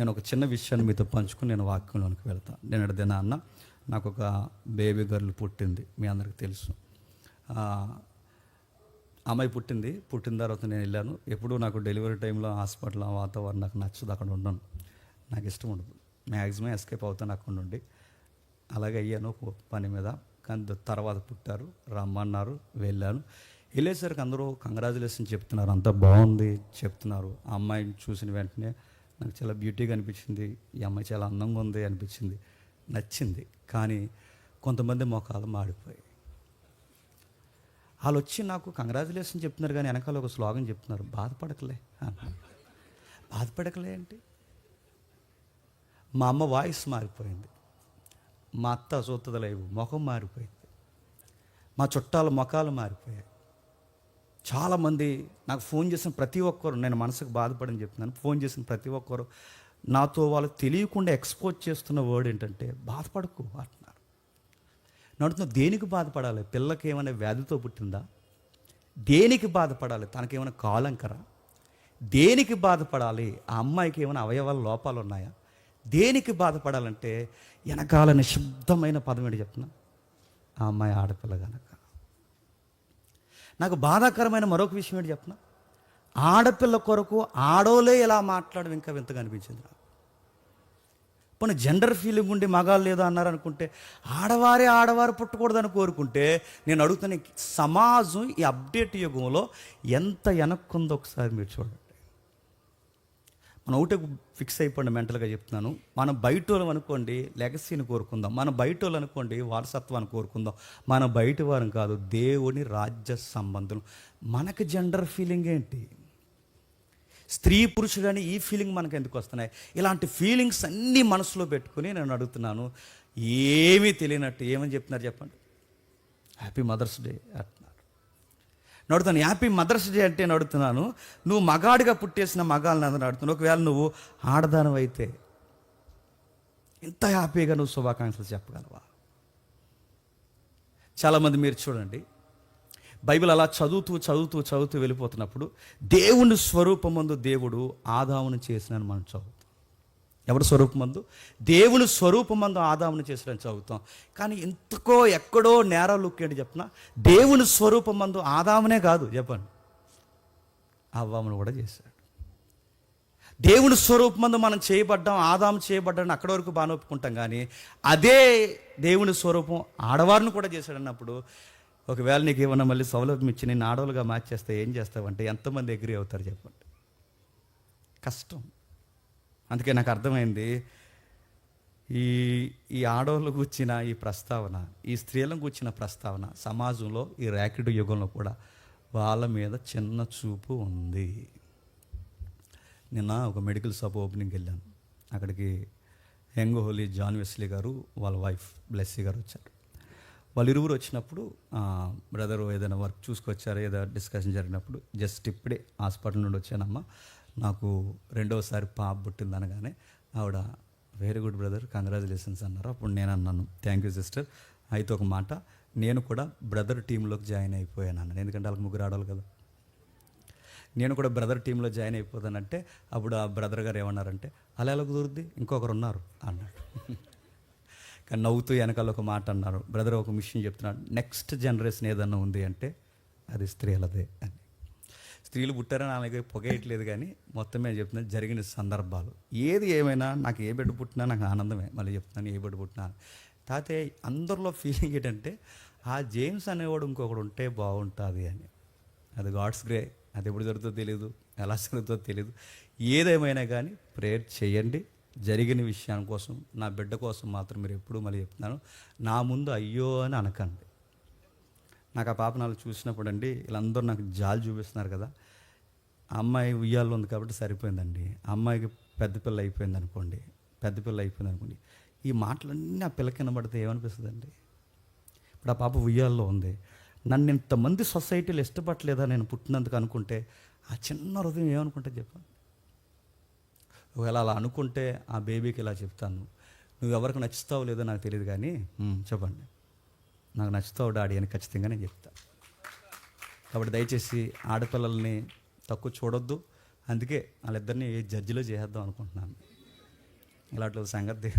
నేను ఒక చిన్న విషయాన్ని మీతో పంచుకుని నేను వాక్యంలోనికి వెళ్తాను. నేను దినాన్న నాకు ఒక బేబీ గర్ల్ పుట్టింది, మీ అందరికి తెలుసు. అమ్మాయి పుట్టిన తర్వాత నేను వెళ్ళాను. ఎప్పుడూ నాకు డెలివరీ టైంలో హాస్పిటల్ వాతావరణం నాకు నచ్చదు, అక్కడ ఉండను, నాకు ఇష్టం ఉండదు. మ్యాక్సిమం ఎస్కేప్ అవుతాను అక్కడ నుండి. అలాగే అయ్యాను పని మీద. కానీ తర్వాత పుట్టారు, రమ్మన్నారు, వెళ్ళాను. వెళ్ళేసరికి అందరూ కంగ్రాచులేషన్ చెప్తున్నారు, అంతా బాగుంది చెప్తున్నారు. ఆ అమ్మాయిని చూసిన వెంటనే నాకు చాలా బ్యూటీగా అనిపించింది, ఈ అమ్మాయి చాలా అందంగా ఉంది అనిపించింది, నచ్చింది. కానీ కొంతమంది మొఖాలు మాడిపోయాయి. వాళ్ళు వచ్చి నాకు కంగ్రాచులేషన్ చెప్తున్నారు, కానీ వెనకాల ఒక స్లోగన్ చెప్తున్నారు, బాధపడకలే బాధపడకలే అంటే. మా అమ్మ వాయిస్ మారిపోయింది, మా అత్త సూత్తదలేవు ముఖం మారిపోయింది, మా చుట్టాల ముఖాలు మారిపోయాయి. చాలామంది నాకు ఫోన్ చేసిన ప్రతి ఒక్కరు, నేను మనసుకు బాధపడని చెప్తున్నాను, ఫోన్ చేసిన ప్రతి ఒక్కరు నాతో వాళ్ళు తెలియకుండా ఎక్స్పోజ్ చేస్తున్న వర్డ్ ఏంటంటే బాధపడకు అంటున్నారు. నడుతున్నా దేనికి బాధపడాలి? పిల్లకి ఏమైనా వ్యాధితో పుట్టిందా? దేనికి బాధపడాలి? తనకేమైనా కాలంకరా? దేనికి బాధపడాలి? ఆ అమ్మాయికి ఏమైనా అవయవాల లోపాలు ఉన్నాయా? దేనికి బాధపడాలంటే వెనకాల నిశ్శబ్దమైన పదం ఏంటి చెప్తున్నా, ఆ అమ్మాయి ఆడపిల్ల కనుక. నాకు బాధాకరమైన మరొక విషయం ఏంటి చెప్పిన, ఆడపిల్ల కొరకు ఆడోలే ఇలా మాట్లాడడం ఇంకా వింతగా అనిపించింది నాకు. పోనీ జెండర్ ఫీలింగ్ ఉండి మగాళ్ళు లేదో అన్నారు అనుకుంటే, ఆడవారు పుట్టకూడదని కోరుకుంటే, నేను అడుగుతున్న సమాజం ఈ అప్డేట్ యుగంలో ఎంత వెనక్కుందో ఒకసారి మీరు చూడండి. మనం ఒకటే ఫిక్స్ అయిపోండి, మెంటల్గా చెప్తున్నాను. మనం బయటోళ్ళం అనుకోండి లెగసీని కోరుకుందాం, మన బయటోళ్ళు అనుకోండి వారసత్వాన్ని కోరుకుందాం. మన బయట వారం కాదు, దేవుని రాజ్య సంబంధం. మనకు జెండర్ ఫీలింగ్ ఏంటి? స్త్రీ పురుషుడని ఈ ఫీలింగ్ మనకు ఎందుకు వస్తున్నాయి? ఇలాంటి ఫీలింగ్స్ అన్నీ మనసులో పెట్టుకుని నేను అడుగుతున్నాను, ఏమీ తెలియనట్టు ఏమని చెప్తున్నారు చెప్పండి? హ్యాపీ మదర్స్ డే అంటున్నారు. నడుతున్నాను హ్యాపీ మదర్స్ డే అంటే నడుతున్నాను, నువ్వు మగాడిగా పుట్టేసిన మగాళ్ళని అందరూ నడుతున్నావు. ఒకవేళ నువ్వు ఆడదానం అయితే ఇంత హ్యాపీగా నువ్వు శుభాకాంక్షలు చెప్పగలవా? చాలామంది మీరు చూడండి, బైబిల్ అలా చదువుతూ వెళ్ళిపోతున్నప్పుడు దేవుని స్వరూపమందు దేవుడు ఆదామును చేసినని మనం చదువుతాం. ఎవరి స్వరూపమందు? దేవుని స్వరూపమందు ఆదామును చేసినని చదువుతాం. కానీ ఇంతకో ఎక్కడో నేర లుక్ ఏంటి చెప్పిన, దేవుని స్వరూపమందు ఆదామునే కాదు చెప్పండి, అవ్వమును కూడా చేశాడు. దేవుని స్వరూపమందు మనం చేయబడ్డాం, ఆదాము చేయబడ్డాన్ని అక్కడి వరకు బాగా ఒప్పుకుంటాం. కానీ అదే దేవుని స్వరూపం ఆడవారిని కూడా చేశాడు అన్నప్పుడు, ఒకవేళ నీకు ఏమన్నా మళ్ళీ సౌలభ్యం ఇచ్చి నేను ఆడవాళ్ళుగా మార్చేస్తే ఏం చేస్తావంటే ఎంతమంది అగ్రీ అవుతారు చెప్పండి? కష్టం. అందుకే నాకు అర్థమైంది, ఈ ఆడవాళ్ళు కూర్చిన ఈ ప్రస్తావన, ఈ స్త్రీలను కూర్చిన ప్రస్తావన సమాజంలో ఈ ర్యాకెట్ యుగంలో కూడా వాళ్ళ మీద చిన్న చూపు ఉంది. నిన్న ఒక మెడికల్ షాప్ ఓపెనింగ్కి వెళ్ళాను. అక్కడికి యంగ్ హోలీ జాన్ వెస్లీ గారు వాళ్ళ వైఫ్ బ్లెస్సీ గారు వచ్చారు. వాళ్ళు ఇరువురు వచ్చినప్పుడు బ్రదరు ఏదైనా వర్క్ చూసుకొచ్చారు, ఏదో డిస్కషన్ జరిగినప్పుడు, జస్ట్ ఇప్పుడే హాస్పిటల్ నుండి వచ్చానమ్మా, నాకు 2వసారి పాప పుట్టింది అనగానే ఆవిడ వెరీ గుడ్ బ్రదర్ కంగ్రాచులేషన్స్ అన్నారు. అప్పుడు నేను అన్నాను థ్యాంక్ యూ సిస్టర్, అయితే ఒక మాట, నేను కూడా బ్రదర్ టీంలోకి జాయిన్ అయిపోయాను అన్నాను. ఎందుకంటే వాళ్ళకి ముగ్గురు ఆడాలి కదా, నేను కూడా బ్రదర్ టీంలో జాయిన్ అయిపోతానంటే అప్పుడు ఆ బ్రదర్ గారు ఏమన్నారంటే, అలా ఎలా కుదురుద్ది, ఇంకొకరు ఉన్నారు అన్నాడు. కానీ నవ్వుతూ వెనకాల ఒక మాట అన్నారు, బ్రదర్ ఒక విషయం చెప్తున్నాడు, నెక్స్ట్ జనరేషన్ ఏదన్నా ఉంది అంటే అది స్త్రీలదే అని. స్త్రీలు పుట్టారని అలాగే పొగేయట్లేదు, కానీ మొత్తం మీద చెప్తున్నాను జరిగిన సందర్భాలు. ఏది ఏమైనా నాకు ఏ బిడ్డ పుట్టినా నాకు ఆనందమే. మళ్ళీ చెప్తున్నాను, ఏ బిడ్డ పుట్టినా తాతయ్య అందరిలో ఫీలింగ్ ఏంటంటే ఆ జేమ్స్ అనేవాడు ఇంకొకడు ఉంటే బాగుంటుంది అని. అది గాడ్స్ గ్రే, అది ఎప్పుడు జరుగుతుందో తెలియదు, ఎలా జరుగుతుందో తెలియదు. ఏదేమైనా కానీ ప్రేయర్ చేయండి. జరిగిన విషయం కోసం, నా బిడ్డ కోసం మాత్రం మీరు ఎప్పుడు మళ్ళీ చెప్తున్నాను, నా ముందు అయ్యో అని అనకండి. నాకు ఆ పాప నాలుగు చూసినప్పుడు అండి, వీళ్ళందరూ నాకు జాలి చూపిస్తున్నారు కదా, ఆ అమ్మాయి ఉయ్యాల్లో ఉంది కాబట్టి సరిపోయిందండి. ఆ అమ్మాయికి పెద్ద పిల్ల అయిపోయింది అనుకోండి, ఈ మాటలన్నీ ఆ పిల్లకి వినబడితే ఏమనిపిస్తుందండి? ఇప్పుడు ఆ పాప ఉయ్యాల్లో ఉంది, నన్ను ఇంతమంది సొసైటీలో ఇష్టపడలేదా నేను పుట్టినందుకు అనుకుంటే ఆ చిన్న హృదయం ఏమనుకుంటే చెప్పండి. ఒకవేళ అలా అనుకుంటే ఆ బేబీకి ఇలా చెప్తాను, నువ్వు ఎవరికి నచ్చుతావు లేదో నాకు తెలియదు, కానీ చెప్పండి నాకు నచ్చుతావు డాడీ అని ఖచ్చితంగా నేను చెప్తాను. కాబట్టి దయచేసి ఆడపిల్లల్ని తక్కువ చూడొద్దు. అందుకే వాళ్ళిద్దరిని జడ్జిలో చేసేద్దాం అనుకుంటున్నాను. ఇలాంటి సంగతి